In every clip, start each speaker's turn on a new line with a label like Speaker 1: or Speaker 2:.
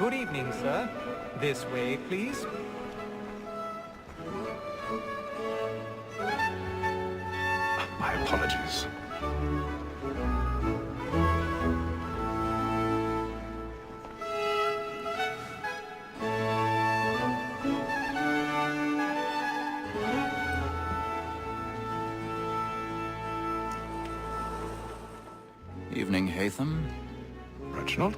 Speaker 1: Good evening, sir. This way, please.
Speaker 2: My apologies.
Speaker 3: Evening, Hatham.
Speaker 2: Reginald?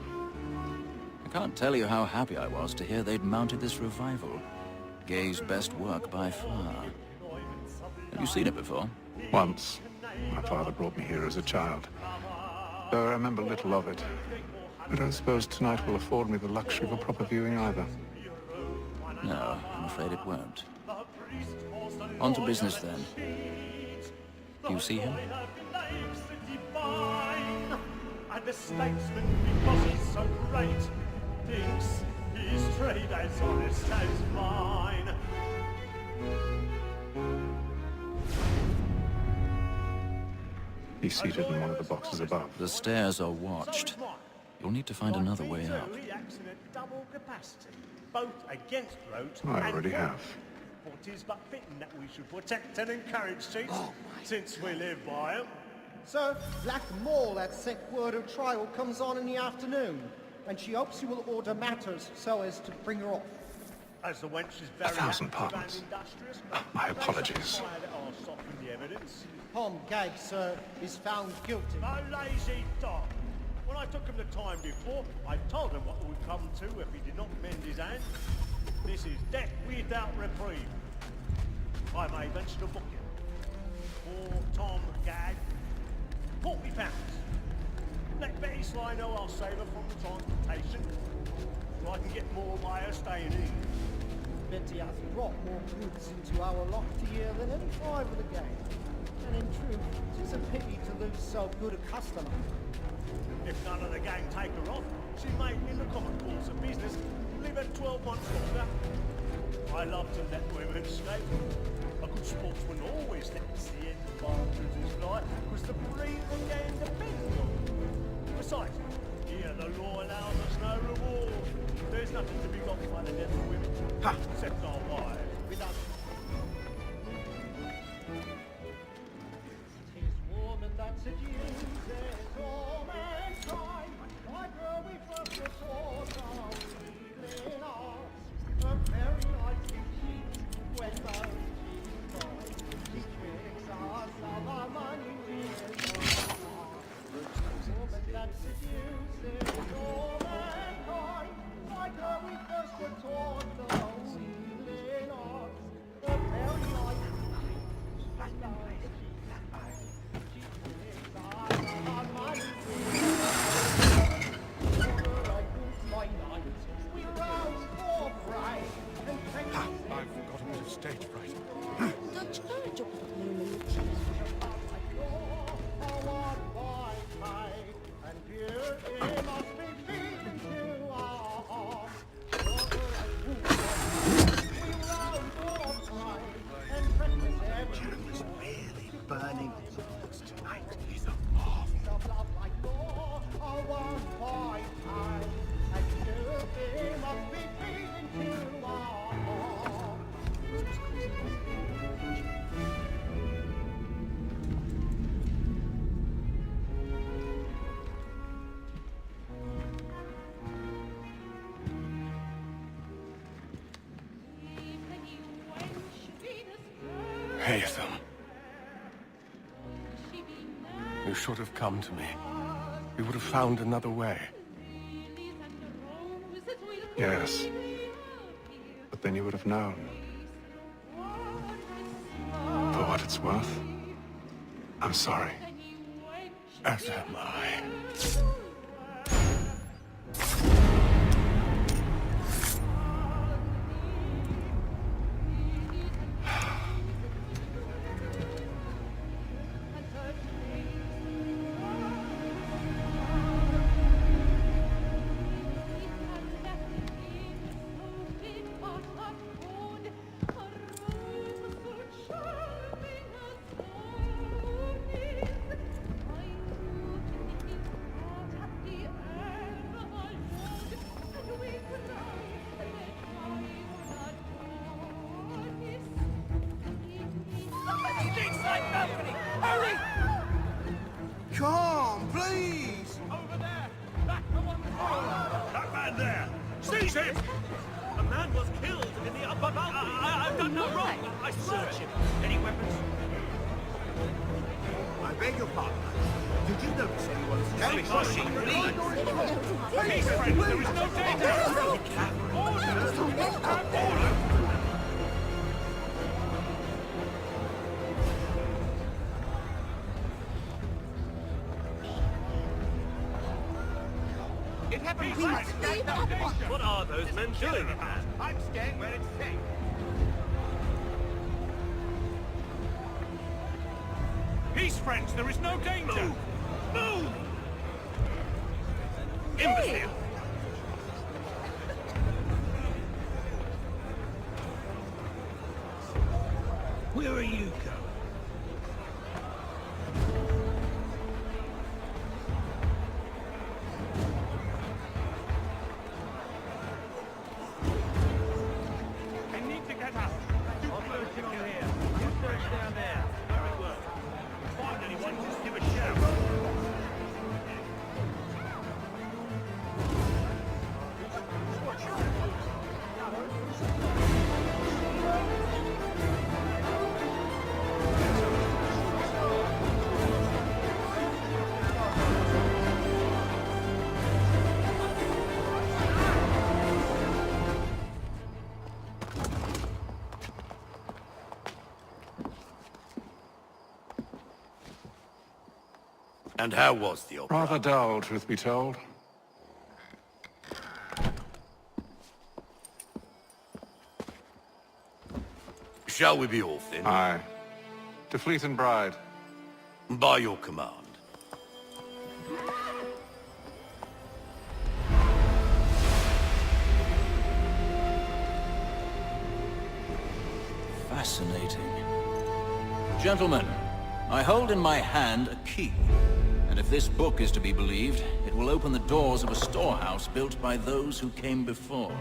Speaker 3: I can't tell you how happy I was to hear they'd mounted this revival. Gay's best work by far. Have you seen it before?
Speaker 2: Once. My father brought me here as a child. Though I remember little of it. I don't suppose tonight will afford me the luxury of a proper viewing either.
Speaker 3: No, I'm afraid it won't. On to business then. Do you see him?
Speaker 4: And the statesman, because he's so great, thinks his trade as honest as mine.
Speaker 2: He's seated in one of the boxes above.
Speaker 3: The stairs are watched. You'll need to find another way out.
Speaker 4: Double capacity, both against roads
Speaker 2: I already have.
Speaker 4: It is but fitting that we should protect and encourage seats, since we live by them.
Speaker 5: Sir, Black Mall at sent word her trial comes on in the afternoon, and she hopes you will order matters so as to bring her off.
Speaker 4: As the wench is very
Speaker 2: 1,000
Speaker 4: active and
Speaker 2: pardons.
Speaker 4: industrious,
Speaker 2: My apologies.
Speaker 4: I'll soften the evidence.
Speaker 5: Tom Gag, sir, is found guilty.
Speaker 4: No lazy dog. When I took him the time before, I told him what it would come to if he did not mend his hand. This is death without reprieve. I may venture to book him. For Tom Gag, £40. Let Betty Sly know I'll save her from the transportation, so I can get more by her staying in.
Speaker 5: Betty has brought more goods into our locked year than any five of the gang. And in truth, it's a pity to lose so good a customer.
Speaker 4: If none of the gang take her off, she may, in the common course of business, live at 12 months longer. I love to let women escape. A good sportsman always lets the end of partridge's fly, because the breed the game depends on. Besides, here the law allows us no reward. There's nothing to be got by the death of women, except our wives. We don't.
Speaker 5: Tis woman that seduces all mankind. Like her we first were taught our healing arts. Her very eyes do cheat when the cheat dies. She tricks us of our money with her heart. Woman that seduces all mankind. Like her we first were taught the healing arts. Her very eyes do cheat when the cheat dies. She tricks us of our money with her heart. My night, we rouse for pride and thank
Speaker 2: I've got a bit of stage fright.
Speaker 6: Dutch courage op het moment.
Speaker 5: and beauty must be feeding to our heart. We rouse for pride and practice every
Speaker 7: Really burning thoughts tonight. He's a
Speaker 5: of love like law, our one by time, and beauty must be feeding to our heart.
Speaker 7: Hatham. You should have come to me. We would have found another way.
Speaker 2: Yes. But then you would have known. For what it's worth, I'm sorry.
Speaker 7: As am I.
Speaker 8: Calm, please!
Speaker 4: Over there! Back the one That man there! Seize him! A man was killed in the upper balcony. I've done no wrong. I search him. Any weapons?
Speaker 8: I beg your pardon. Did you notice anyone?
Speaker 4: Help, Hoshi, please! Peace, friends, there is no danger! Order! Order! It happened. What are those men doing in there? I'm staying where it's safe. Peace, friends, there is no danger. Move! Move! Imbecile! Where are you going? I need to get out. I'll search you here. You search down there. Very well. Find anyone, just give a shout.
Speaker 7: And how was the opera?
Speaker 2: Rather dull, truth be told.
Speaker 7: Shall we be off then?
Speaker 2: Aye. To Fleet and Bride.
Speaker 7: By your command.
Speaker 3: Fascinating. Gentlemen, I hold in my hand a key. And if this book is to be believed, it will open the doors of a storehouse built by those who came before.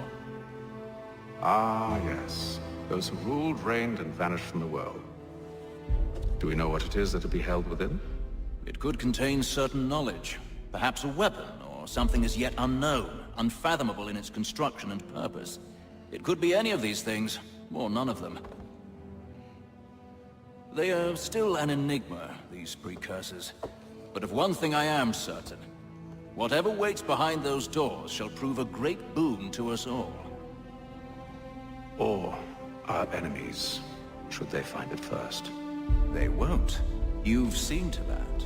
Speaker 2: Ah, yes. Those who ruled, reigned, and vanished from the world. Do we know what it is that will be held within?
Speaker 3: It could contain certain knowledge. Perhaps a weapon, or something as yet unknown, unfathomable in its construction and purpose. It could be any of these things, or none of them. They are still an enigma, these precursors. But of one thing I am certain. Whatever waits behind those doors shall prove a great boon to us all.
Speaker 2: Or our enemies, should they find it first.
Speaker 3: They won't. You've seen to that.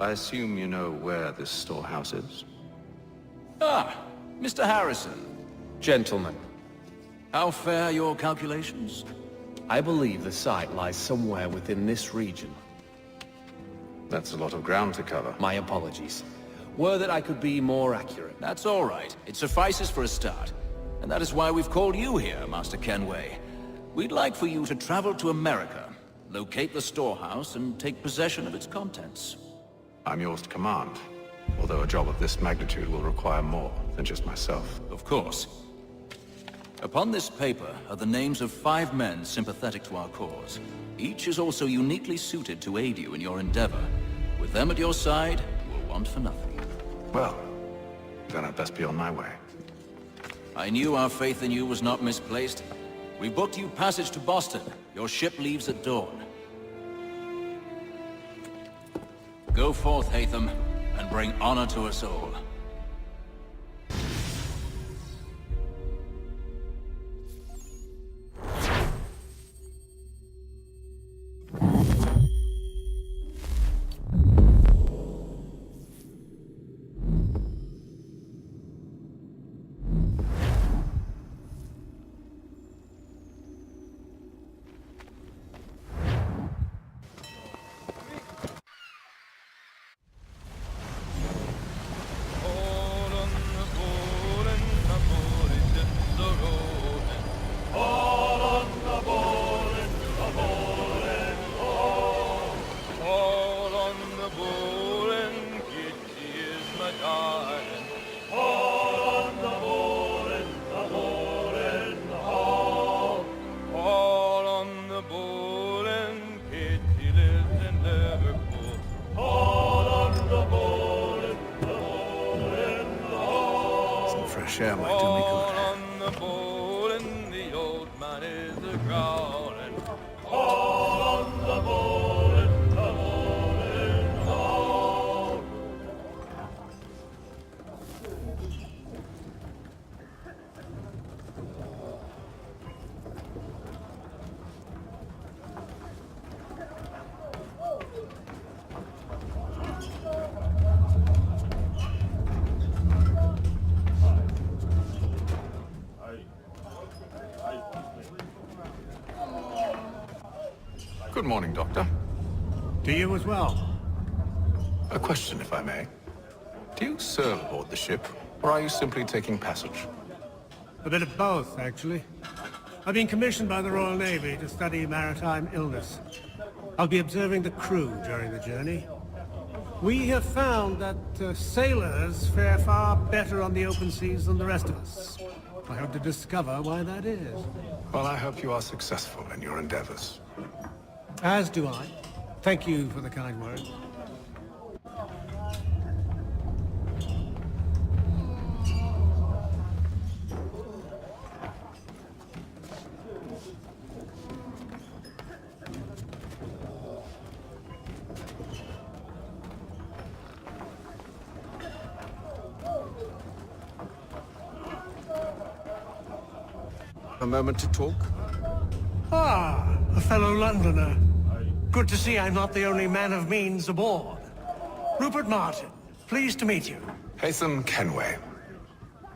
Speaker 2: I assume you know where this storehouse is?
Speaker 3: Ah, Mr. Harrison.
Speaker 9: Gentlemen,
Speaker 3: How fare your calculations?
Speaker 9: I believe the site lies somewhere within this region.
Speaker 2: That's a lot of ground to cover.
Speaker 9: My apologies. Were that I could be more accurate.
Speaker 3: That's all right. It suffices for a start. And that is why we've called you here, Master Kenway. We'd like for you to travel to America, locate the storehouse, and take possession of its contents.
Speaker 2: I'm yours to command, although a job of this magnitude will require more than just myself.
Speaker 3: Of course. Upon this paper are the names of 5 men sympathetic to our cause. Each is also uniquely suited to aid you in your endeavor. With them at your side, you will want for nothing.
Speaker 2: Well, then I'd best be on my way.
Speaker 3: I knew our faith in you was not misplaced. We booked you passage to Boston. Your ship leaves at dawn. Go forth, Hatham, and bring honor to us all.
Speaker 2: fresh air might do me good.
Speaker 10: On the bowl and the old man is a growling.
Speaker 2: Good morning, Doctor.
Speaker 7: To you as well.
Speaker 2: A question, if I may. Do you serve aboard the ship, or are you simply taking passage?
Speaker 7: A bit of both, actually. I've been commissioned by the Royal Navy to study maritime illness. I'll be observing the crew during the journey. We have found that sailors fare far better on the open seas than the rest of us. I hope to discover why that is.
Speaker 2: Well, I hope you are successful in your endeavors.
Speaker 7: As do I. Thank you for the kind words.
Speaker 9: A moment to talk?
Speaker 7: Ah, a fellow Londoner. Good to see I'm not the only man of means aboard. Rupert Martin, pleased to meet you.
Speaker 2: Haytham Kenway.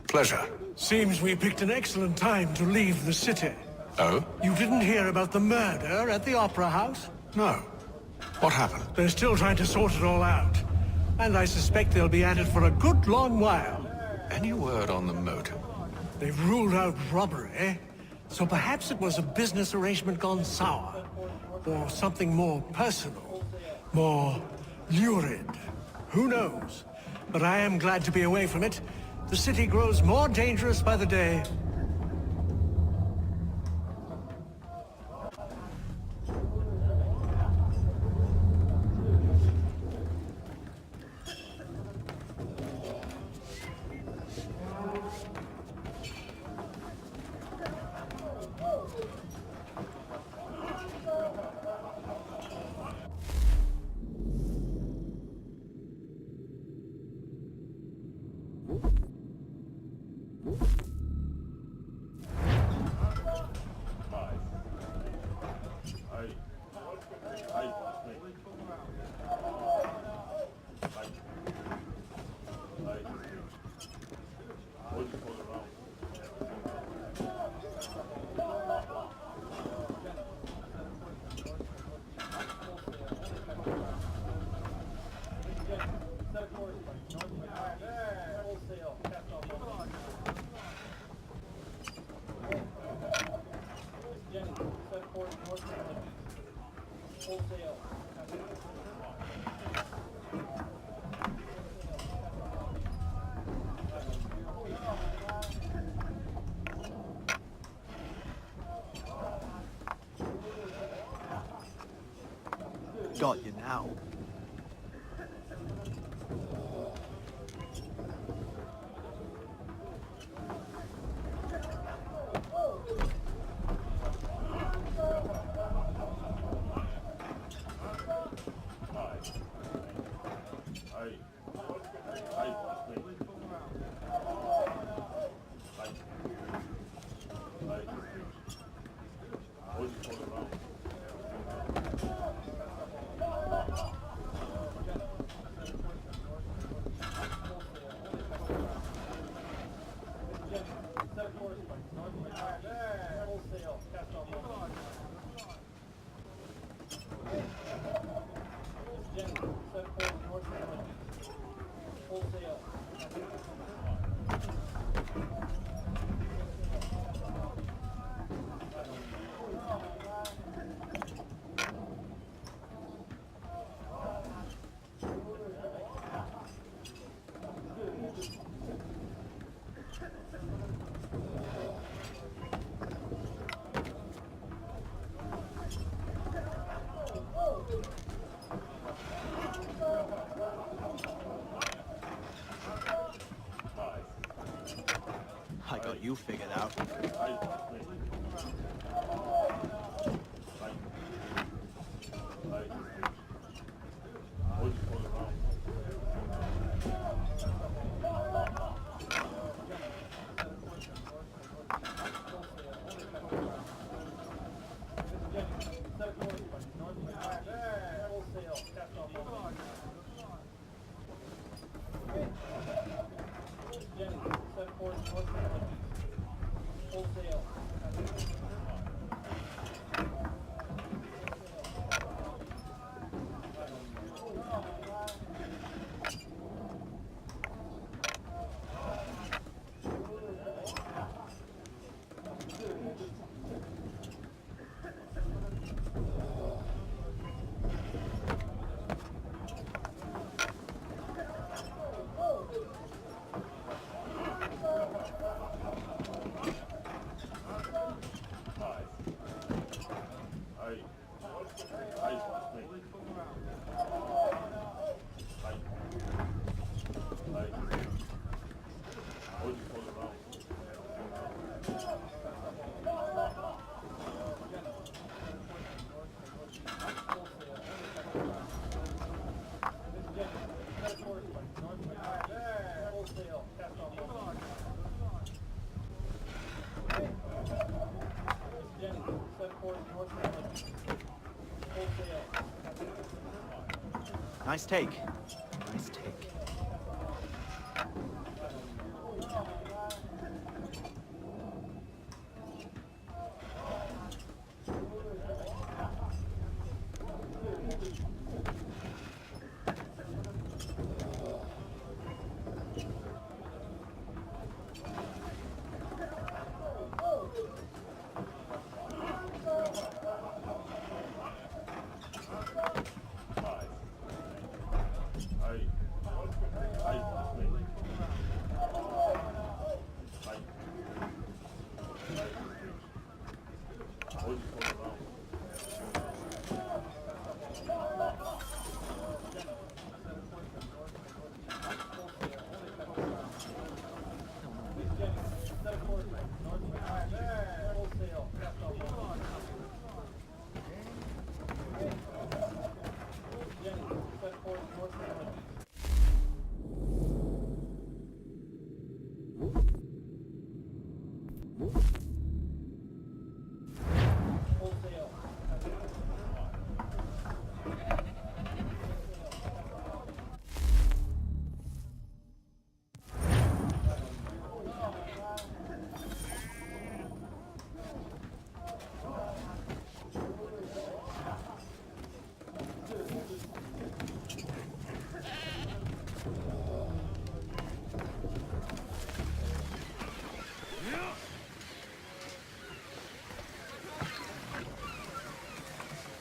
Speaker 2: Pleasure.
Speaker 7: Seems we picked an excellent time to leave the city.
Speaker 2: Oh?
Speaker 7: You didn't hear about the murder at the Opera House?
Speaker 2: No. What happened?
Speaker 7: They're still trying to sort it all out. And I suspect they'll be at it for a good long while.
Speaker 2: Any word on the motive?
Speaker 7: They've ruled out robbery, so perhaps it was a business arrangement gone sour. Or something more personal, more lurid. Who knows? But I am glad to be away from it. The city grows more dangerous by the day.
Speaker 8: Got you now. you figured out. Nice take. Nice take.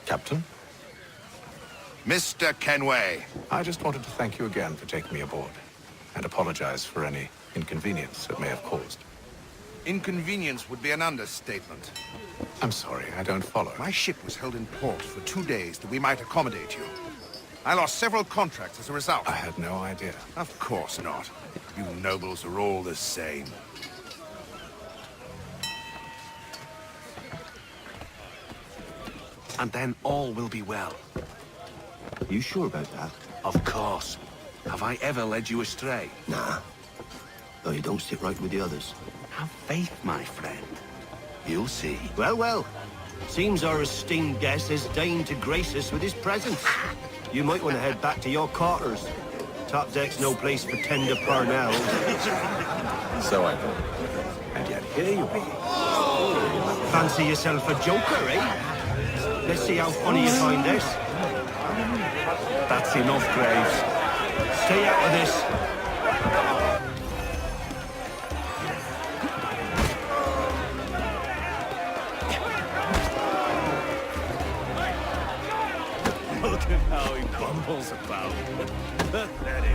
Speaker 2: Captain?
Speaker 11: Mr. Kenway.
Speaker 2: I just wanted to thank you again for taking me aboard, and apologize for any inconvenience it may have caused.
Speaker 11: Inconvenience would be an understatement.
Speaker 2: I'm sorry, I don't follow.
Speaker 11: My ship was held in port for 2 days that we might accommodate you. I lost several contracts as a result.
Speaker 2: I had no idea.
Speaker 11: Of course not. You nobles are all the same.
Speaker 9: And then all will be well.
Speaker 12: You sure about that?
Speaker 9: Of course. Have I ever led you astray?
Speaker 12: Nah. Though you don't sit right with the others.
Speaker 9: Have faith, my friend. You'll see.
Speaker 12: Well, well. Seems our esteemed guest has deigned to grace us with his presence. You might want to head back to your quarters. Top deck's no place for tender parnells.
Speaker 2: So I thought. And yet here you be.
Speaker 12: Fancy yourself a joker, eh? Let's see how funny you find this.
Speaker 9: That's enough, Graves.
Speaker 12: Stay out of this.
Speaker 9: Look at how he bumbles about. Pathetic.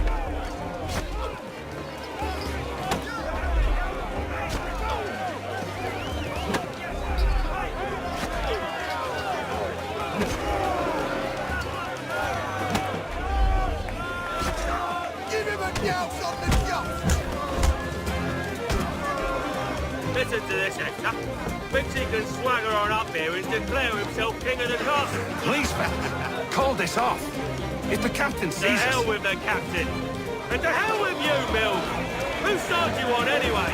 Speaker 4: listen to this, Hector. Thinks he can swagger on up here and declare himself king of the castle.
Speaker 11: Please, man, call this off. If the captain
Speaker 4: To
Speaker 11: sees
Speaker 4: hell
Speaker 11: us...
Speaker 4: with the captain. And to hell with you, Mills. Who started you on anyway?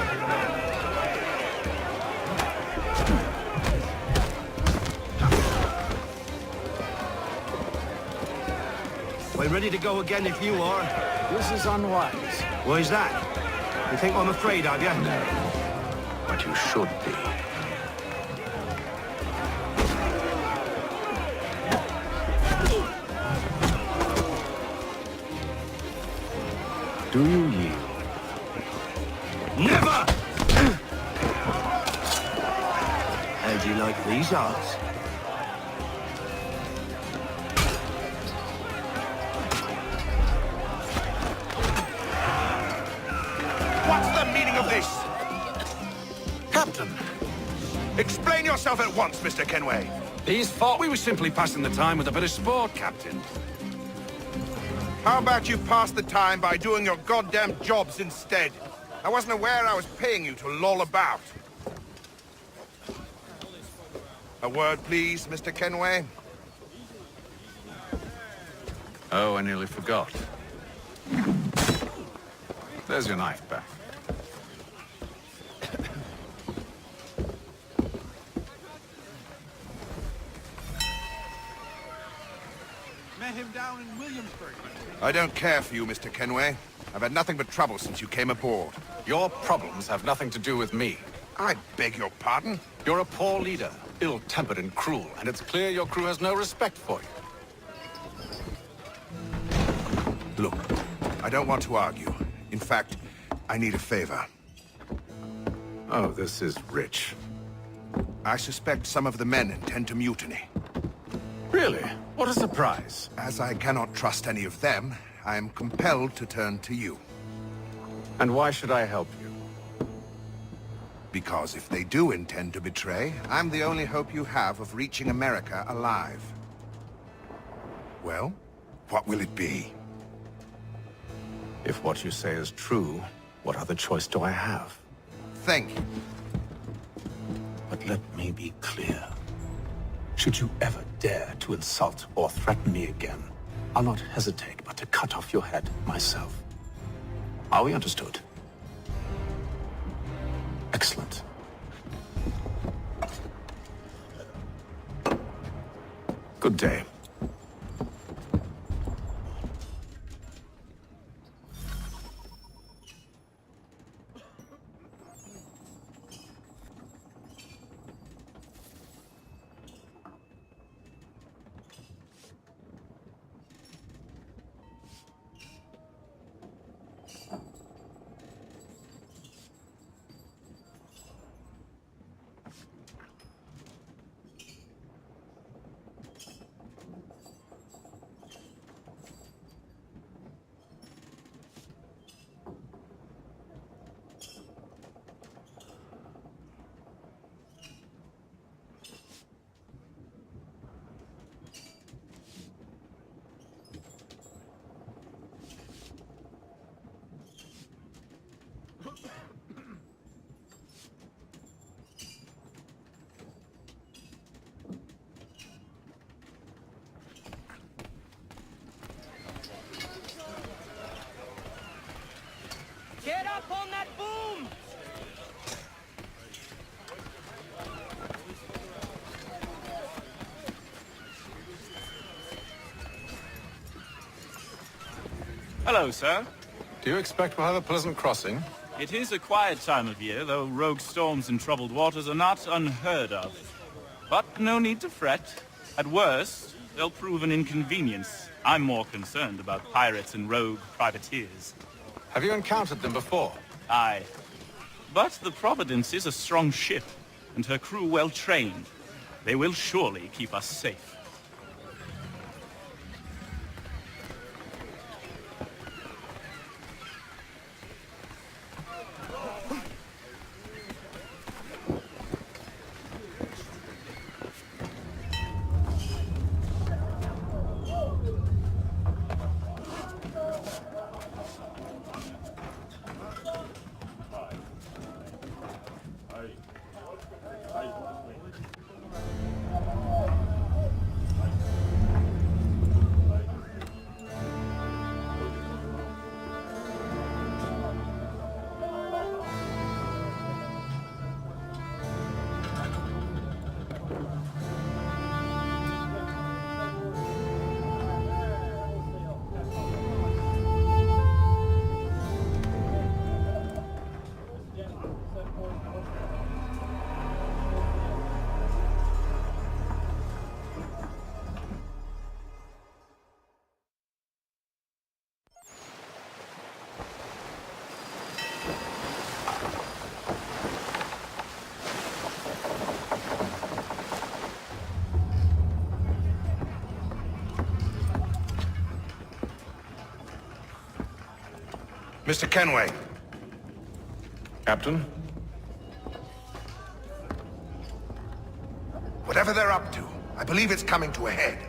Speaker 12: We're ready to go again if you are.
Speaker 2: This is unwise.
Speaker 12: Why's that? You think I'm afraid of you?
Speaker 2: No. But you should be. Do you yield?
Speaker 12: Never! How do you like these odds?
Speaker 11: What's the meaning of this? Captain! Explain yourself at once, Mr. Kenway.
Speaker 2: These thought we were simply passing the time with a bit of sport, Captain.
Speaker 11: How about you pass the time by doing your goddamn jobs instead? I wasn't aware I was paying you to loll about. A word, please, Mr. Kenway.
Speaker 2: Oh, I nearly forgot. There's your knife back.
Speaker 1: Met him down in Williamsburg.
Speaker 11: I don't care for you, Mr. Kenway. I've had nothing but trouble since you came aboard.
Speaker 2: Your problems have nothing to do with me.
Speaker 11: I beg your pardon?
Speaker 2: You're a poor leader, ill-tempered and cruel, and it's clear your crew has no respect for you.
Speaker 11: Look, I don't want to argue. In fact, I need a favor.
Speaker 2: Oh, this is rich.
Speaker 11: I suspect some of the men intend to mutiny.
Speaker 2: Really? What a surprise.
Speaker 11: As I cannot trust any of them, I am compelled to turn to you.
Speaker 2: And why should I help you?
Speaker 11: Because if they do intend to betray, I'm the only hope you have of reaching America alive. Well, what will it be?
Speaker 2: If what you say is true, what other choice do I have?
Speaker 11: Think.
Speaker 2: But let me be clear. Should you ever dare to insult or threaten me again, I'll not hesitate but to cut off your head myself. Are we understood? Excellent. Good day.
Speaker 4: Get up on that boom!
Speaker 10: Hello, sir.
Speaker 2: Do you expect we'll have a pleasant crossing?
Speaker 10: It is a quiet time of year, though rogue storms and troubled waters are not unheard of. But no need to fret. At worst, they'll prove an inconvenience. I'm more concerned about pirates and rogue privateers.
Speaker 2: Have you encountered them before?
Speaker 10: Aye. But the Providence is a strong ship, and her crew well trained. They will surely keep us safe.
Speaker 11: Mr. Kenway.
Speaker 2: Captain?
Speaker 11: Whatever they're up to, I believe it's coming to a head.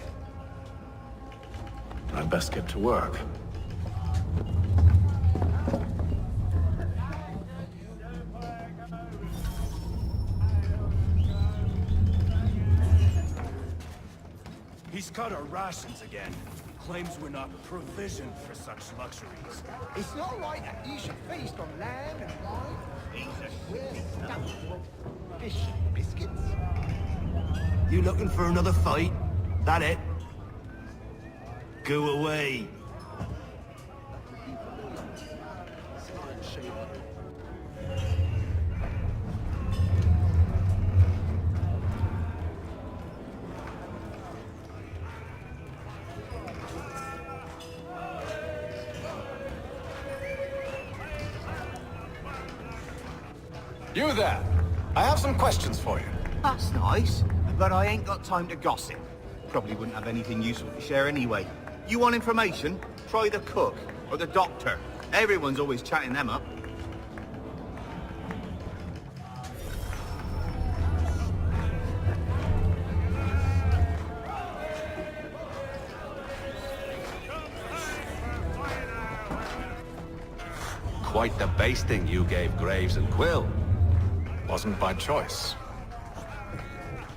Speaker 2: I'd best get to work.
Speaker 9: He's cut our rations again. Claims we're not provisioned for such luxuries.
Speaker 5: It's not right that you should feast on lamb and wine. We're stuffed with fish and biscuits.
Speaker 12: You looking for another fight? That it? Go away.
Speaker 2: You there! I have some questions for you.
Speaker 8: That's nice, but I ain't got time to gossip. Probably wouldn't have anything useful to share anyway. You want information? Try the cook or the doctor. Everyone's always chatting them up.
Speaker 13: Quite the basting you gave Graves and Quill.
Speaker 2: Wasn't by choice.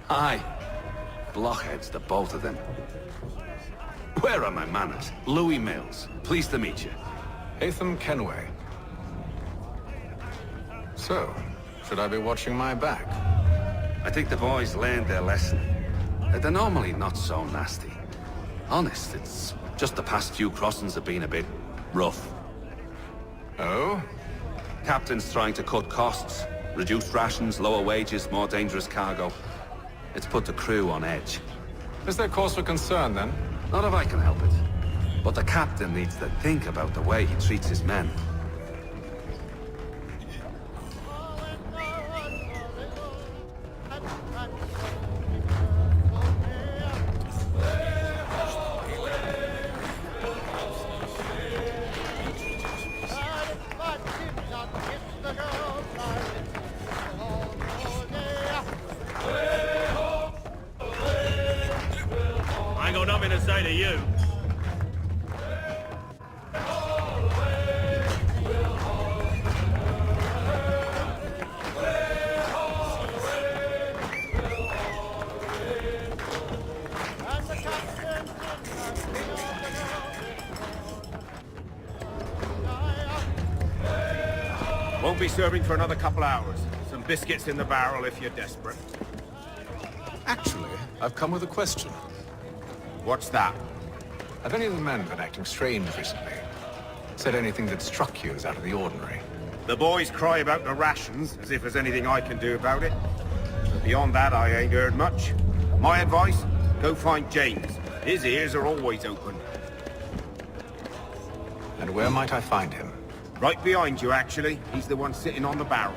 Speaker 13: Aye. Blockheads, the both of them. Where are my manners? Louis Mills. Pleased to meet you.
Speaker 2: Hatham Kenway. So, should I be watching my back?
Speaker 13: I think the boys learned their lesson. They're normally not so nasty. Honest, it's just the past few crossings have been a bit rough.
Speaker 2: Oh?
Speaker 13: Captain's trying to cut costs. Reduced rations, lower wages, more dangerous cargo. It's put the crew on edge.
Speaker 2: Is there cause for concern, then?
Speaker 13: Not if I can help it. But the captain needs to think about the way he treats his men.
Speaker 9: I ain't got nothing to say to you.
Speaker 11: Won't be serving for another couple hours. Some biscuits in the barrel if you're desperate.
Speaker 2: Actually, I've come with a question.
Speaker 11: What's that?
Speaker 2: Have any of the men been acting strange recently? Said anything that struck you as out of the ordinary?
Speaker 11: The boys cry about the rations, as if there's anything I can do about it. But beyond that, I ain't heard much. My advice? Go find James. His ears are always open.
Speaker 2: And where might I find him?
Speaker 11: Right behind you, actually. He's the one sitting on the barrel.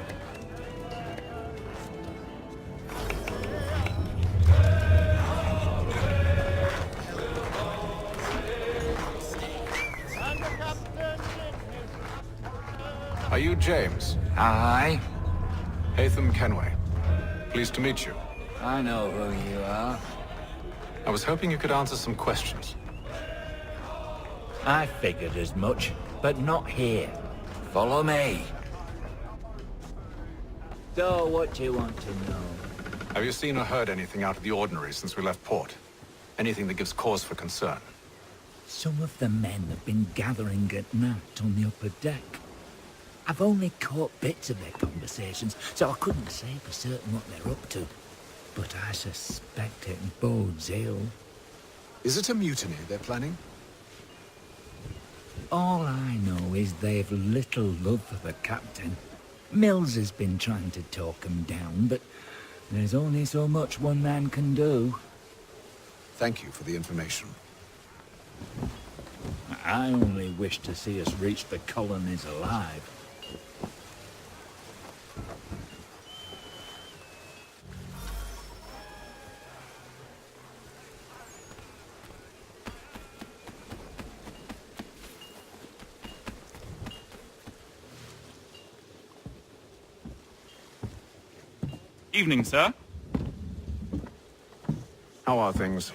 Speaker 2: Are you James?
Speaker 14: Aye.
Speaker 2: Hatham Kenway. Pleased to meet you.
Speaker 14: I know who you are.
Speaker 2: I was hoping you could answer some questions.
Speaker 14: I figured as much, but not here. Follow me. So, what do you want to know?
Speaker 2: Have you seen or heard anything out of the ordinary since we left port? Anything that gives cause for concern?
Speaker 14: Some of the men have been gathering at night on the upper deck. I've only caught bits of their conversations, so I couldn't say for certain what they're up to. But I suspect it bodes ill.
Speaker 2: Is it a mutiny they're planning?
Speaker 14: All I know is they've little love for the captain. Mills has been trying to talk him down, but there's only so much one man can do.
Speaker 2: Thank you for the information.
Speaker 14: I only wish to see us reach the colonies alive.
Speaker 10: Evening, sir.
Speaker 2: How are things?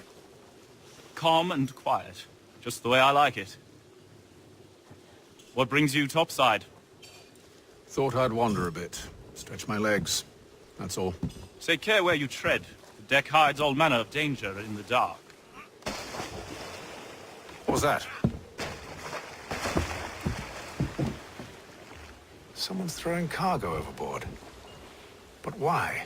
Speaker 10: Calm and quiet. Just the way I like it. What brings you topside?
Speaker 2: Thought I'd wander a bit. Stretch my legs. That's all.
Speaker 10: Take care where you tread. The deck hides all manner of danger in the dark.
Speaker 2: What was that? Someone's throwing cargo overboard. But why?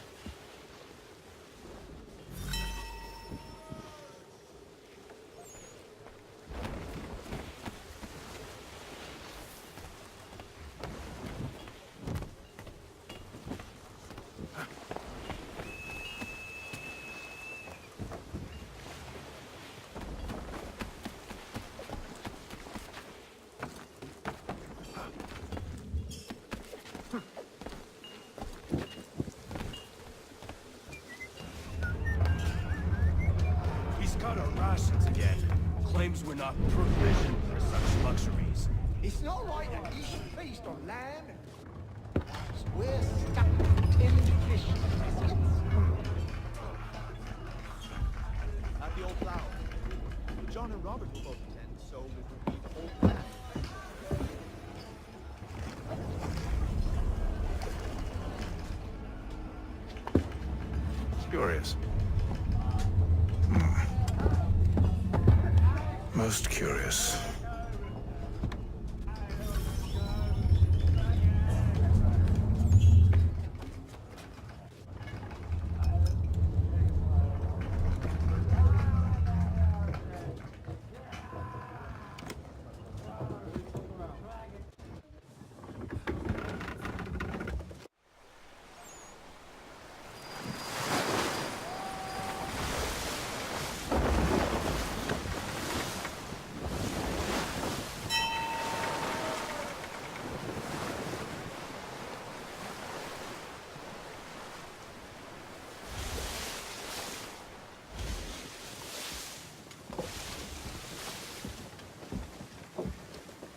Speaker 9: He's cut our rations again. Claims we're not provisioned for such luxuries.
Speaker 5: It's not right that you should feast on lamb. We're stuck in fish biscuits.
Speaker 1: At the old flower. John and Robert will both attend, so it would be the whole plan.
Speaker 2: Curious. Most curious.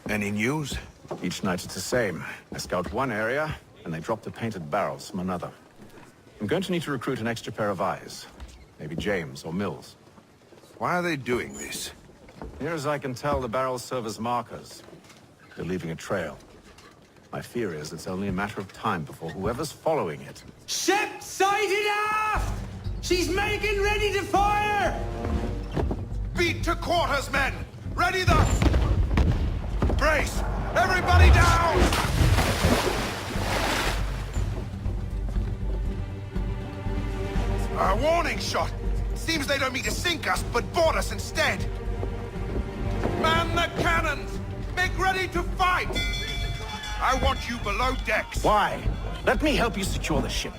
Speaker 11: Any news?
Speaker 2: Each night it's the same. I scout one area, and they drop the painted barrels from another. I'm going to need to recruit an extra pair of eyes. Maybe James or Mills.
Speaker 11: Why are they doing this?
Speaker 2: Near as I can tell, the barrels serve as markers. They're leaving a trail. My fear is it's only a matter of time before whoever's following it...
Speaker 15: Ship sighted aft! She's making ready to fire!
Speaker 11: Beat to quarters, men! Ready the... Brace! Everybody down! A warning shot! Seems they don't mean to sink us, but board us instead! Man the cannons! Make ready to fight! I want you below decks!
Speaker 2: Why? Let me help you secure the ship.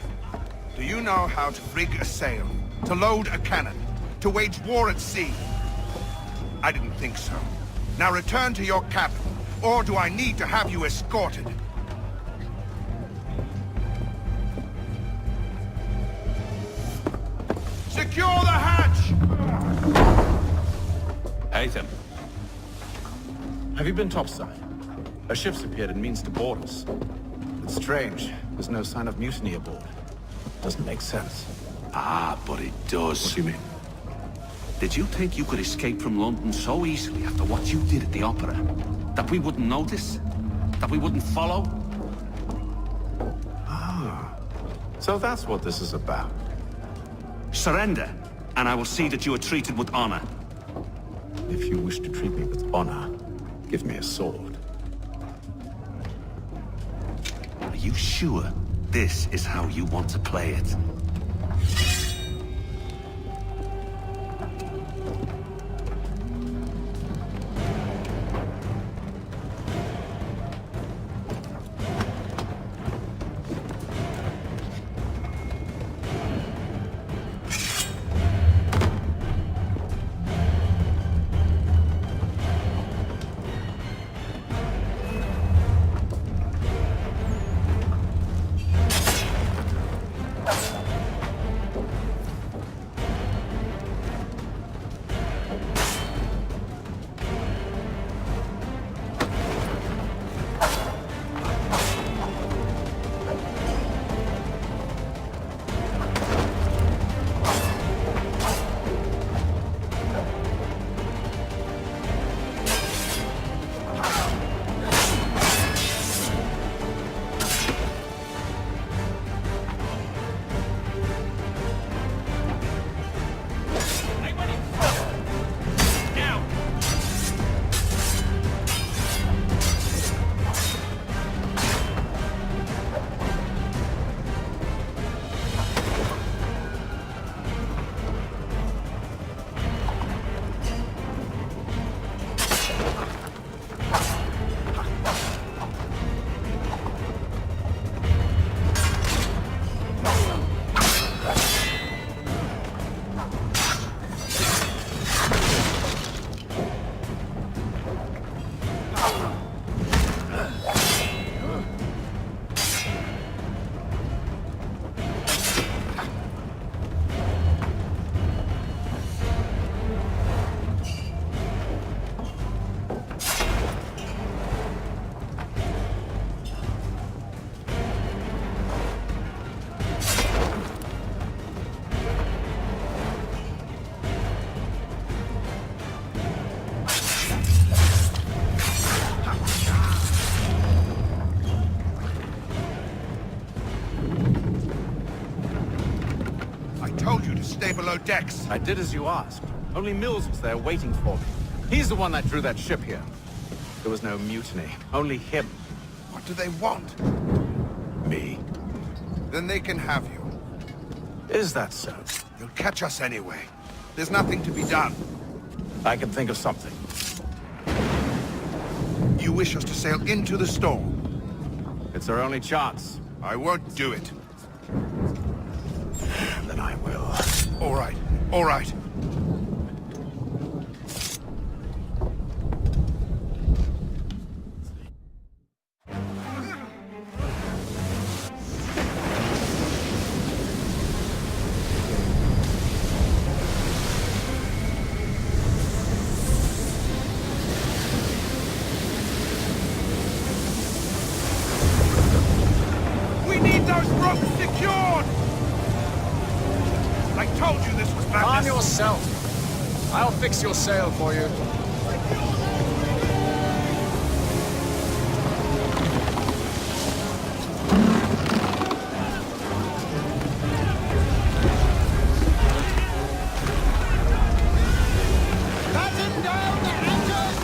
Speaker 11: Do you know how to rig a sail? To load a cannon? To wage war at sea? I didn't think so. Now return to your cabin, or do I need to have you escorted? Secure the hatch!
Speaker 13: Haytham.
Speaker 2: Have you been topside? A ship's appeared and means to board us. It's strange. There's no sign of mutiny aboard. Doesn't make sense.
Speaker 13: Ah, but it does.
Speaker 2: What do you mean?
Speaker 13: Did you think you could escape from London so easily after what you did at the opera? That we wouldn't notice? That we wouldn't follow?
Speaker 2: Ah. So that's what this is about.
Speaker 13: Surrender, and I will see that you are treated with honor.
Speaker 2: If you wish to treat me with honor, give me a sword.
Speaker 13: Are you sure this is how you want to play it?
Speaker 11: stay below decks.
Speaker 2: I did as you asked. Only Mills was there waiting for me. He's the one that drew that ship here. There was no mutiny, only him.
Speaker 11: What do they want?
Speaker 2: Me.
Speaker 11: Then they can have you.
Speaker 2: Is that so?
Speaker 11: You'll catch us anyway. There's nothing to be done.
Speaker 2: I can think of something.
Speaker 11: You wish us to sail into the storm?
Speaker 2: It's our only chance.
Speaker 11: I won't do it.
Speaker 2: Then I will.
Speaker 11: All right, all right. We need those ropes secured! I told you this was madness.
Speaker 2: Calm yourself. I'll fix your sail for you.
Speaker 5: Batten down the hatches!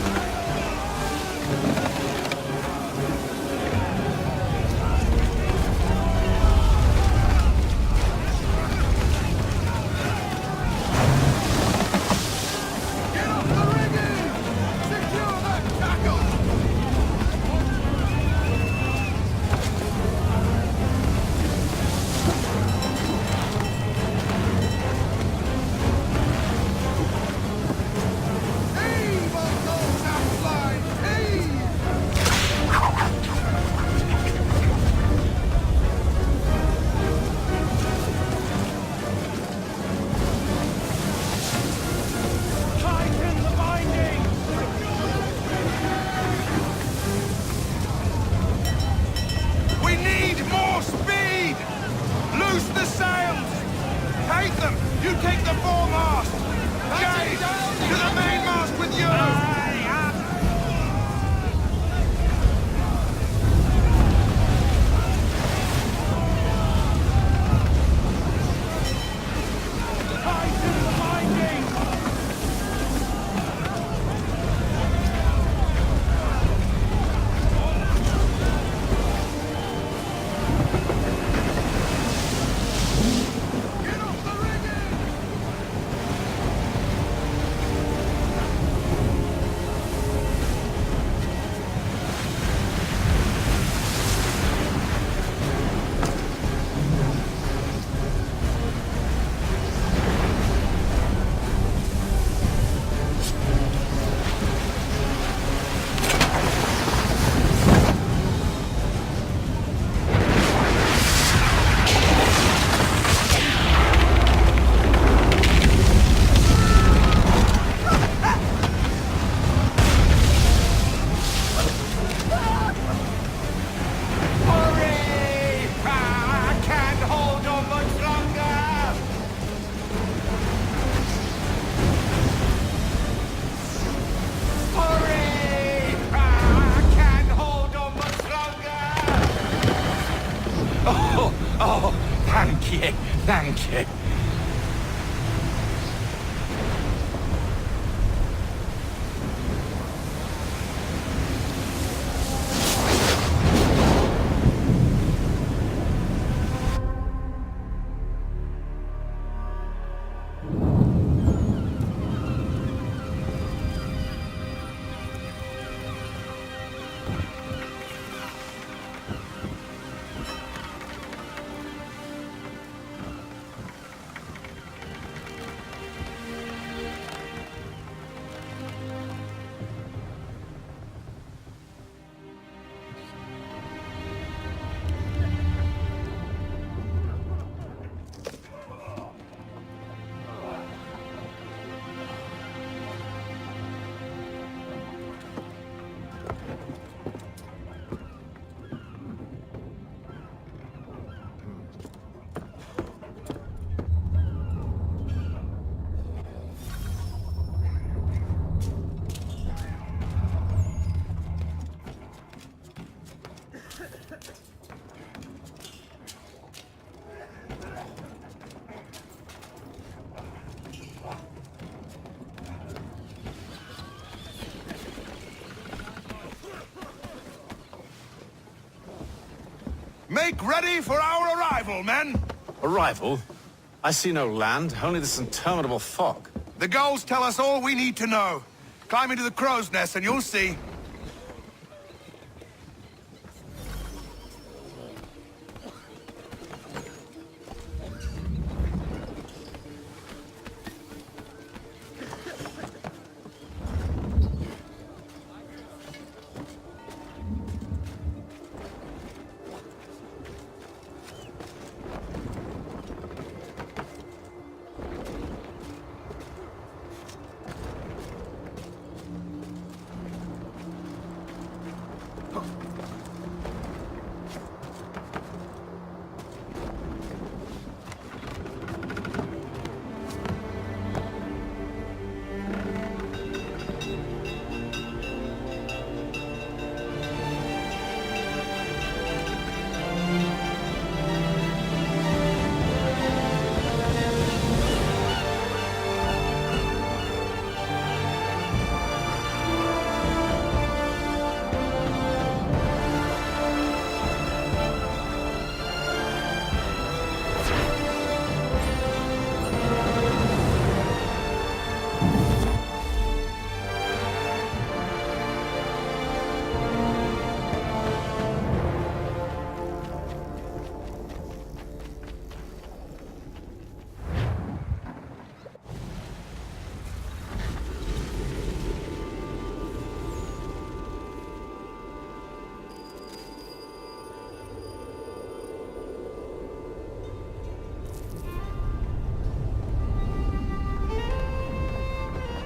Speaker 11: We need more speed! Loose the sails! Take them! You take the foremast! Jay, to the mainmast with you!
Speaker 2: Oh, thank you, thank you.
Speaker 11: Make ready for our arrival, men!
Speaker 2: Arrival? I see no land, only this interminable fog.
Speaker 11: The gulls tell us all we need to know. Climb into the crow's nest and you'll see.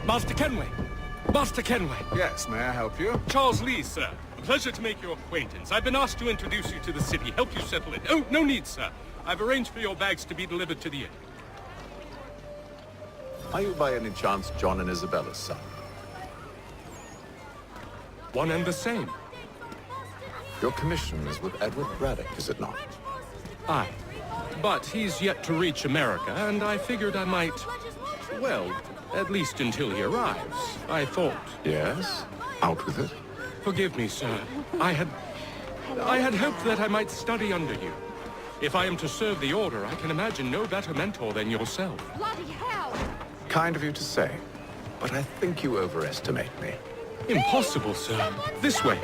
Speaker 9: Master Kenway! Master Kenway!
Speaker 11: Yes, may I help you?
Speaker 9: Charles Lee, sir. A pleasure to make your acquaintance. I've been asked to introduce you to the city, help you settle it. Oh, no need, sir. I've arranged for your bags to be delivered to the inn.
Speaker 2: Are you by any chance John and Isabella's son?
Speaker 9: One and the same.
Speaker 2: Your commission is with Edward Braddock, is it not?
Speaker 9: Aye. But he's yet to reach America, and I figured I might... Well, at least until he arrives. I thought...
Speaker 2: Yes? Out with it.
Speaker 9: Forgive me, sir. I had hoped that I might study under you. If I am to serve the Order, I can imagine no better mentor than yourself.
Speaker 6: Bloody hell!
Speaker 2: Kind of you to say, but I think you overestimate me.
Speaker 9: Impossible, sir. This way.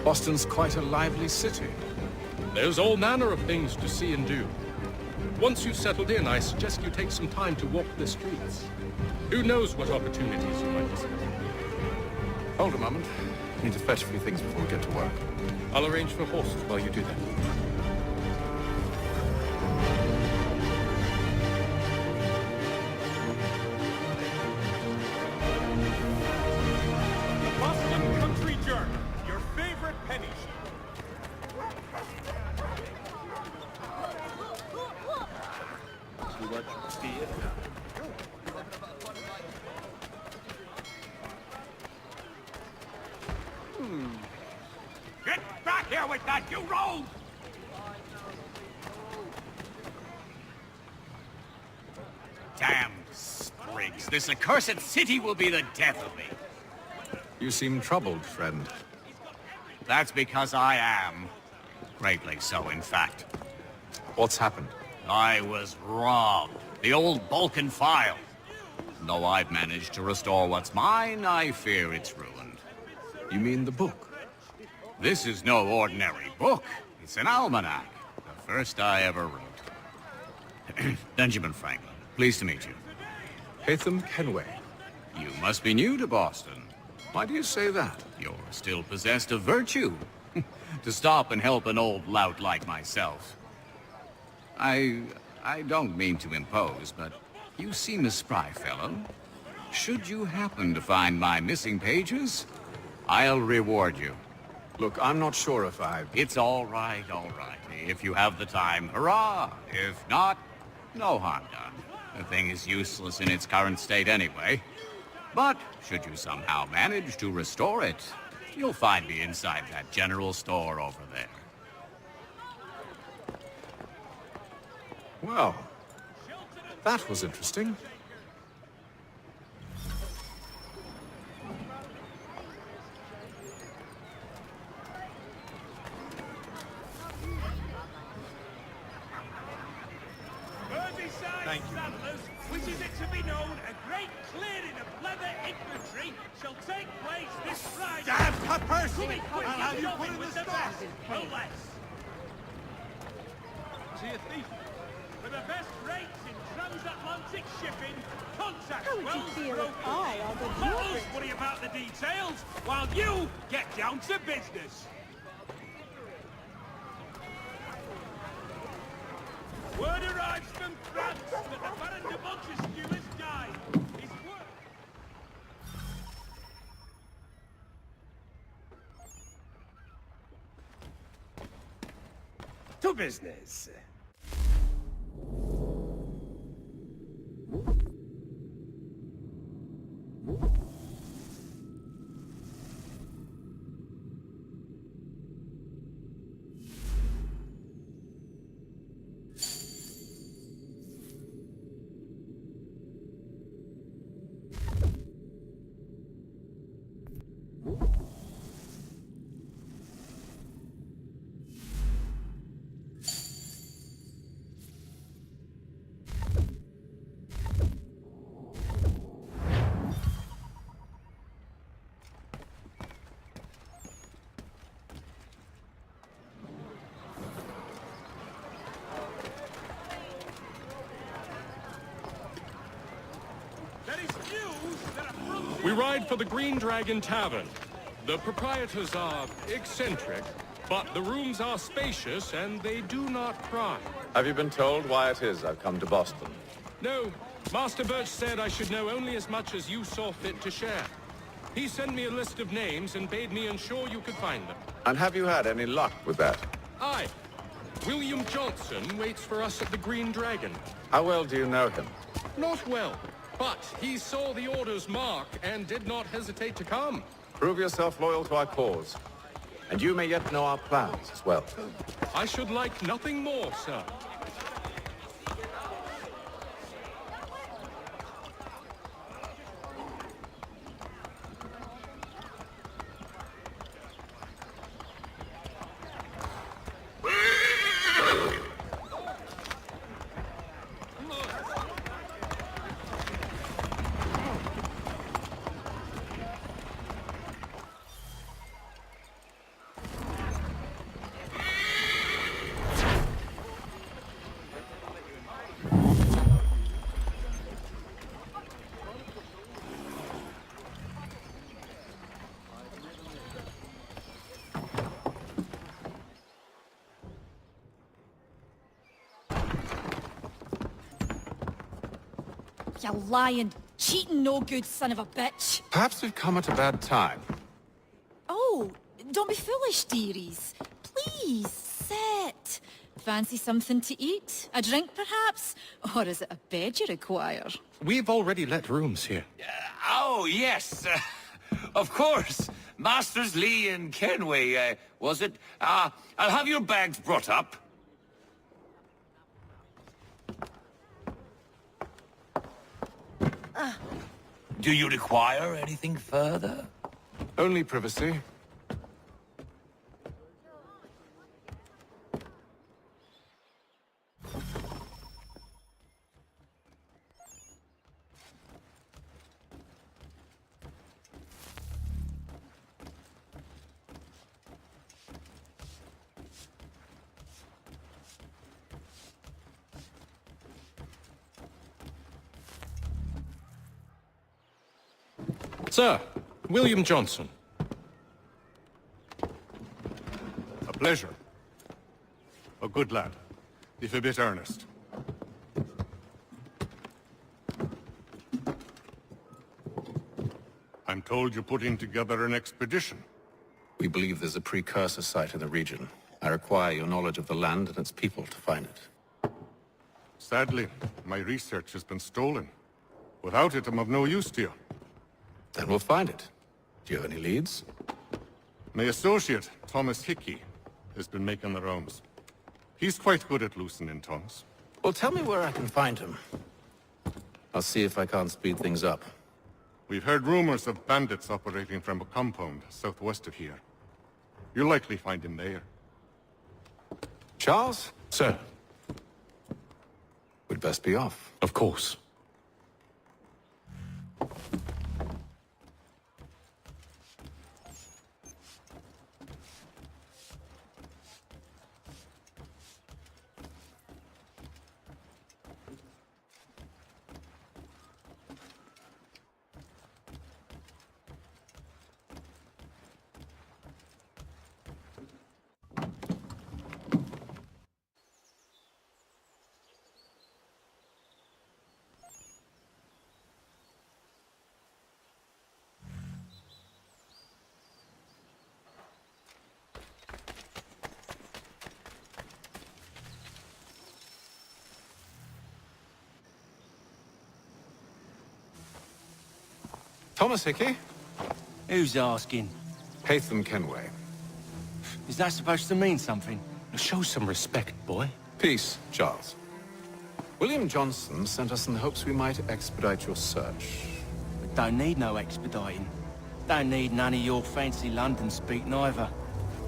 Speaker 2: Boston's quite a lively city.
Speaker 9: There's all manner of things to see and do. Once you've settled in, I suggest you take some time to walk the streets. Who knows what opportunities you might discover.
Speaker 2: Hold a moment. Need to fetch a few things before we get to work.
Speaker 9: I'll arrange for horses while you do that.
Speaker 4: Boston Country Journal, your favorite penny sheet.
Speaker 1: Too much beer.
Speaker 4: Get back here with that, you rogue!
Speaker 16: Damn sprigs. This accursed city will be the death of me.
Speaker 2: You seem troubled, friend.
Speaker 16: That's because I am. Greatly so, in fact.
Speaker 2: What's happened?
Speaker 16: I was robbed. The old Balkan file. Though I've managed to restore what's mine, I fear it's ruined.
Speaker 2: You mean the book?
Speaker 16: This is no ordinary book. It's an almanac. The first I ever wrote. Benjamin Franklin. Pleased to meet you.
Speaker 2: Haytham Kenway.
Speaker 16: You must be new to Boston.
Speaker 2: Why do you say that?
Speaker 16: You're still possessed of virtue. To stop and help an old lout like myself. I don't mean to impose, but you seem a spry fellow. Should you happen to find my missing pages, I'll reward you.
Speaker 2: Look, I'm not sure if I...
Speaker 16: It's all right. If you have the time, hurrah! If not, no harm done. The thing is useless in its current state anyway. But should you somehow manage to restore it, you'll find me inside that general store over there.
Speaker 2: Well,
Speaker 17: That was interesting.
Speaker 4: Thank you. Settlers, wishes it to be known, a great clearing of leather infantry shall take place this Friday.
Speaker 11: Damn, cut Percy!
Speaker 4: Coming quick,
Speaker 11: I'll have you put in
Speaker 4: with
Speaker 11: the
Speaker 4: the
Speaker 11: store.
Speaker 4: best, no less. See a thief. For the best rates in transatlantic shipping, contact
Speaker 6: How would you
Speaker 4: Wells
Speaker 6: feel if
Speaker 4: Brokers.
Speaker 6: I ordered
Speaker 4: Let
Speaker 6: your
Speaker 4: us
Speaker 6: drink?
Speaker 4: worry about the details while you get down to business. Word arrives from France that the Baron de Montesquieu has died. His work...
Speaker 15: To business.
Speaker 9: We ride for the Green Dragon Tavern. The proprietors are eccentric, but the rooms are spacious and they do not cry.
Speaker 18: Have you been told why it is I've come to Boston?
Speaker 9: No, Master Birch said I should know only as much as you saw fit to share. He sent me a list of names and bade me ensure you could find them.
Speaker 18: And have you had any luck with that?
Speaker 9: Aye. William Johnson waits for us at the Green Dragon.
Speaker 18: How well do you know him?
Speaker 9: Not well, but he saw the order's mark and did not hesitate to come.
Speaker 18: Prove yourself loyal to our cause. And you may yet know our plans as well.
Speaker 9: I should like nothing more, sir.
Speaker 19: You lying, cheating, no good son of a bitch.
Speaker 18: Perhaps we've come at a bad time.
Speaker 19: Oh, don't be foolish, dearies. Please, sit. Fancy something to eat? A drink, perhaps? Or is it a bed you require?
Speaker 9: We've already let rooms here.
Speaker 16: Oh, yes. Of course. Masters Lee and Kenway, was it? I'll have your bags brought up. Do you require anything further?
Speaker 18: Only privacy.
Speaker 9: Sir, William Johnson.
Speaker 20: A pleasure. A good lad, if a bit earnest. I'm told you're putting together an expedition.
Speaker 2: We believe there's a precursor site in the region. I require your knowledge of the land and its people to find it.
Speaker 20: Sadly, my research has been stolen. Without it, I'm of no use to you.
Speaker 2: Then we'll find it. Do you have any leads?
Speaker 20: My associate, Thomas Hickey, has been making the rounds. He's quite good at loosening tongues.
Speaker 2: Well, tell me where I can find him.
Speaker 13: I'll see if I can't speed things up.
Speaker 20: We've heard rumors of bandits operating from a compound southwest of here. You'll likely find him there.
Speaker 2: Charles?
Speaker 13: Sir.
Speaker 2: We'd best be off.
Speaker 13: Of course.
Speaker 2: Thomas Hickey?
Speaker 15: Who's asking?
Speaker 2: Haytham Kenway.
Speaker 15: Is that supposed to mean something?
Speaker 2: Show some respect, boy. Peace, Charles. William Johnson sent us in the hopes we might expedite your search.
Speaker 15: We don't need no expediting. Don't need none of your fancy London speak neither.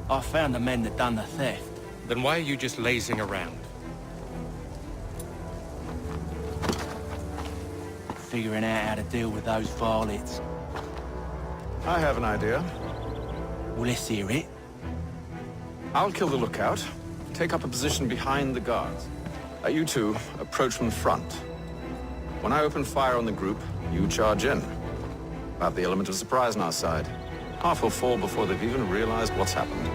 Speaker 15: I found the men that done the theft.
Speaker 9: Then why are you just lazing around?
Speaker 15: Figuring out how to deal with those varlets.
Speaker 2: I have an idea.
Speaker 15: Well, let's hear it.
Speaker 2: I'll kill the lookout. Take up a position behind the guards. You two approach from the front. When I open fire on the group, you charge in. We'll have the element of surprise on our side. Half will fall before they've even realized what's happened.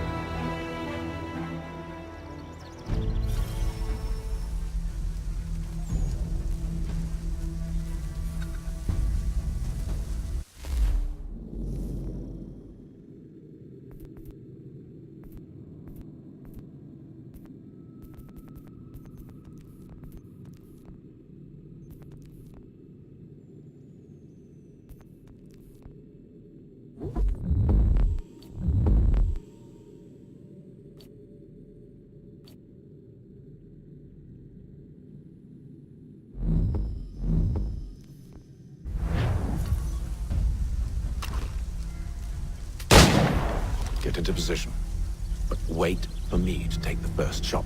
Speaker 2: Get into position. But wait for me to take the first shot.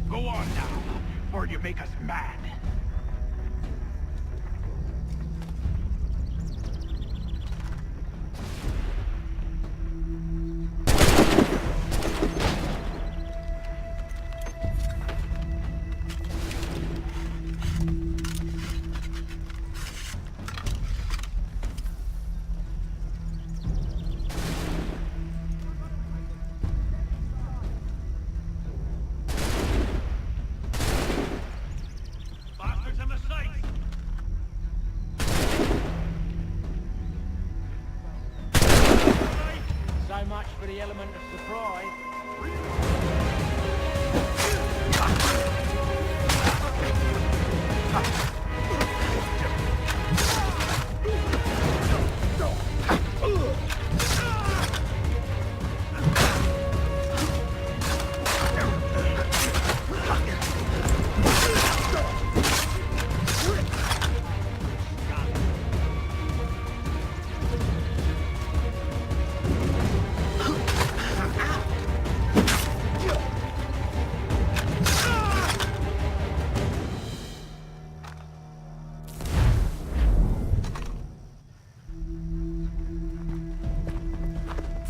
Speaker 11: Go on now, or you make us mad.
Speaker 15: So much for the element of surprise.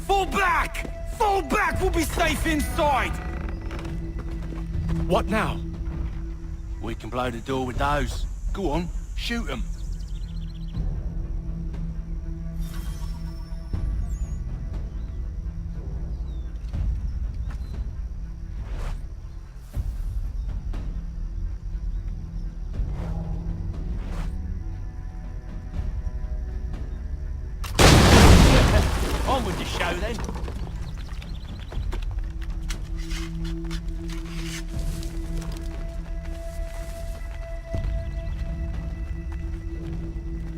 Speaker 15: Fall back! Fall back! We'll be safe inside!
Speaker 9: What now?
Speaker 15: We can blow the door with those. Go on, shoot them. On with the show, then.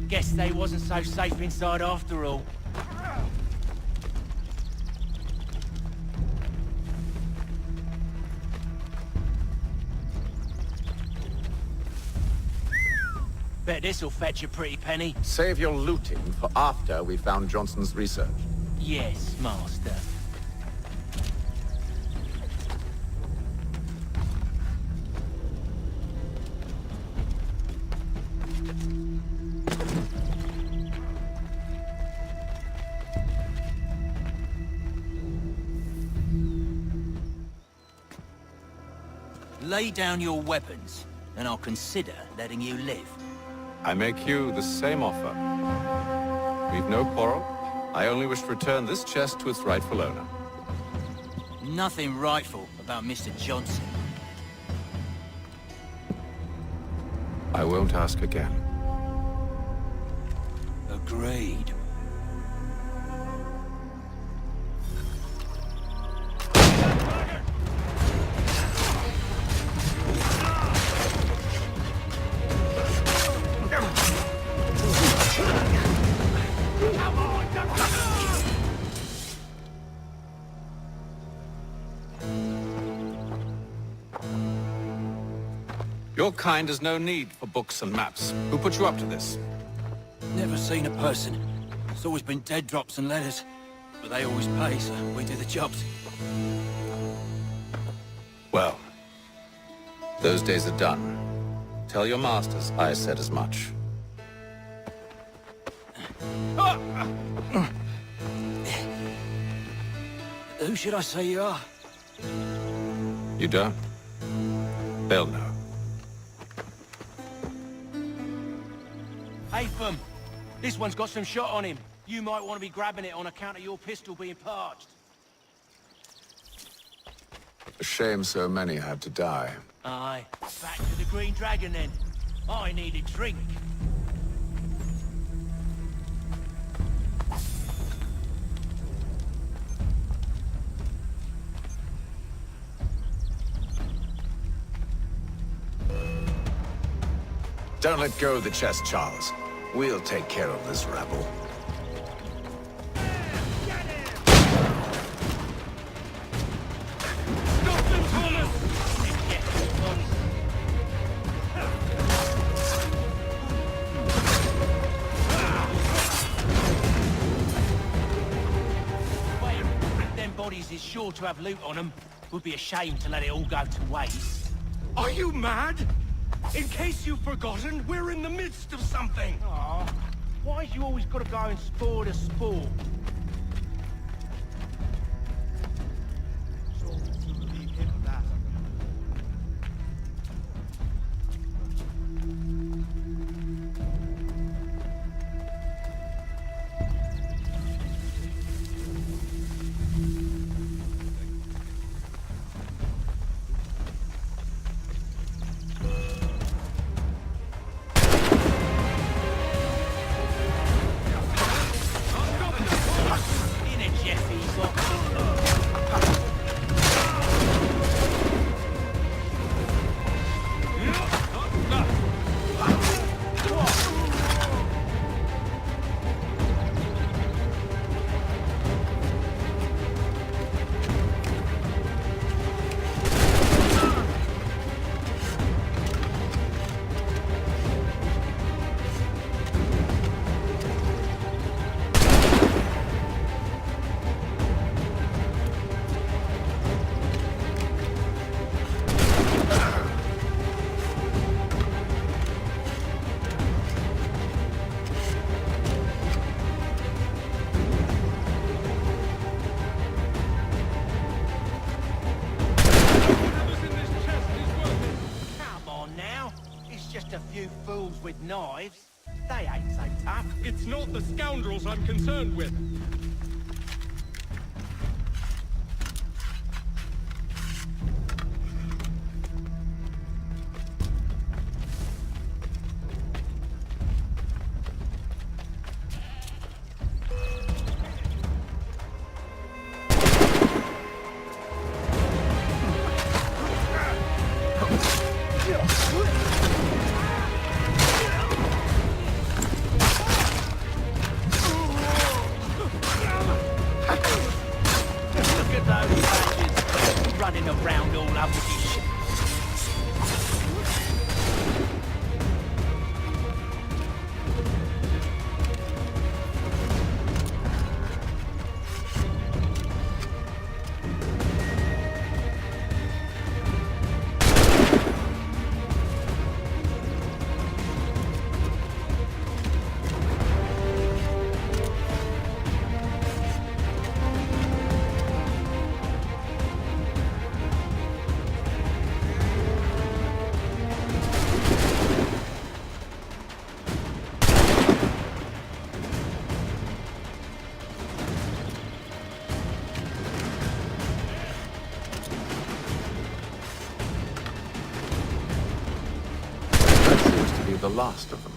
Speaker 15: Guess they wasn't so safe inside after all. Bet this'll fetch a pretty penny.
Speaker 2: Save your looting for after we found Johnson's research.
Speaker 15: Yes, master. Lay down your weapons, and I'll consider letting you live.
Speaker 2: I make you the same offer. We've no quarrel. I only wish to return this chest to its rightful owner.
Speaker 15: Nothing rightful about Mr. Johnson.
Speaker 2: I won't ask again.
Speaker 15: Agreed.
Speaker 2: Your kind has no need for books and maps. Who put you up to this?
Speaker 15: Never seen a person. It's always been dead drops and letters. But they always pay, so we do the jobs.
Speaker 2: Well, those days are done. Tell your masters I said as much.
Speaker 15: Who should I say you are?
Speaker 2: You don't? They'll know.
Speaker 15: Haytham, this one's got some shot on him. You might want to be grabbing it on account of your pistol being parched.
Speaker 2: A shame so many had to die.
Speaker 15: Aye. Back to the Green Dragon then. I need a drink.
Speaker 2: Don't let go of the chest, Charles. We'll take care of this rabble.
Speaker 15: Them bodies is sure to have loot on them. Would be a shame to let it all go to waste.
Speaker 9: Are you mad? In case you've forgotten, we're in the midst of something.
Speaker 15: Aw, why's you always gotta go and spore the sport? With knives, they ain't so tough.
Speaker 9: It's not the scoundrels I'm concerned with.
Speaker 15: up with your shit.
Speaker 2: The last of them.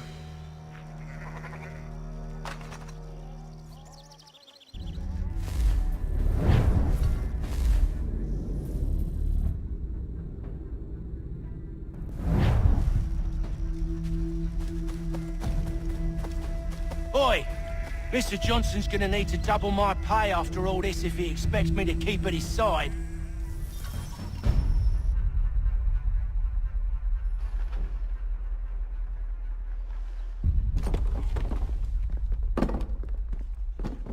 Speaker 15: Oi! Mr. Johnson's gonna need to double my pay after all this if he expects me to keep at his side.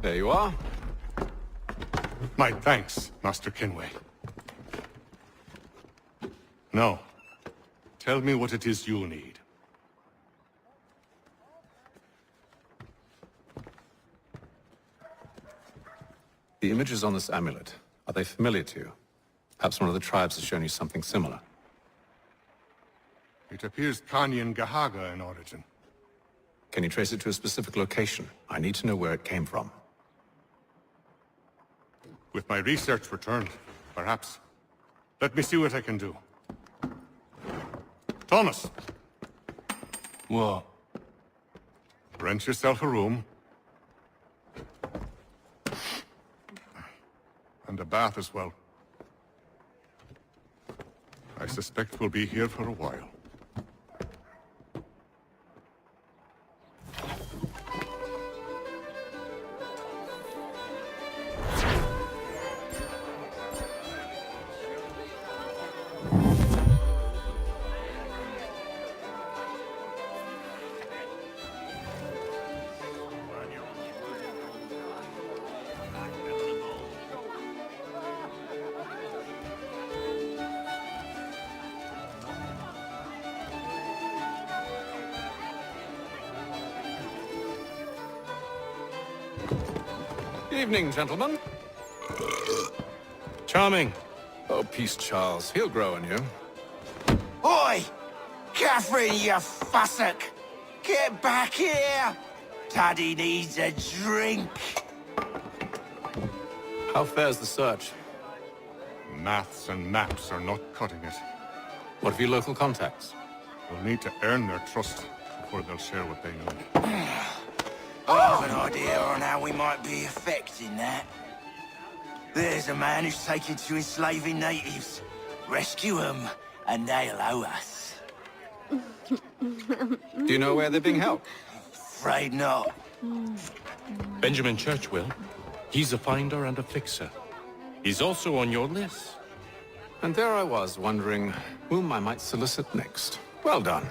Speaker 2: There you are.
Speaker 20: My thanks, Master Kenway. Now, tell me what it is you need.
Speaker 2: The images on this amulet, are they familiar to you? Perhaps one of the tribes has shown you something similar.
Speaker 20: It appears Kanyan Gahaga in origin.
Speaker 2: Can you trace it to a specific location? I need to know where it came from.
Speaker 20: With my research returned, perhaps. Let me see what I can do. Thomas!
Speaker 15: What?
Speaker 20: Rent yourself a room. And a bath as well. I suspect we'll be here for a while.
Speaker 2: Evening, gentlemen.
Speaker 20: Charming.
Speaker 2: Oh, peace, Charles. He'll grow on you.
Speaker 17: Oi! Catherine, you fussock! Get back here! Daddy needs a drink!
Speaker 2: How fares the search?
Speaker 20: Maths and maps are not cutting it.
Speaker 2: What of your local contacts?
Speaker 20: We'll need to earn their trust before they'll share what they know.
Speaker 17: I have an idea on how we might be affecting that. There's a man who's taken to enslaving natives. Rescue them, and they'll owe us.
Speaker 2: Do you know where they're being held?
Speaker 17: Afraid not.
Speaker 9: Benjamin Churchwill. He's a finder and a fixer. He's also on your list.
Speaker 2: And there I was, wondering whom I might solicit next. Well done.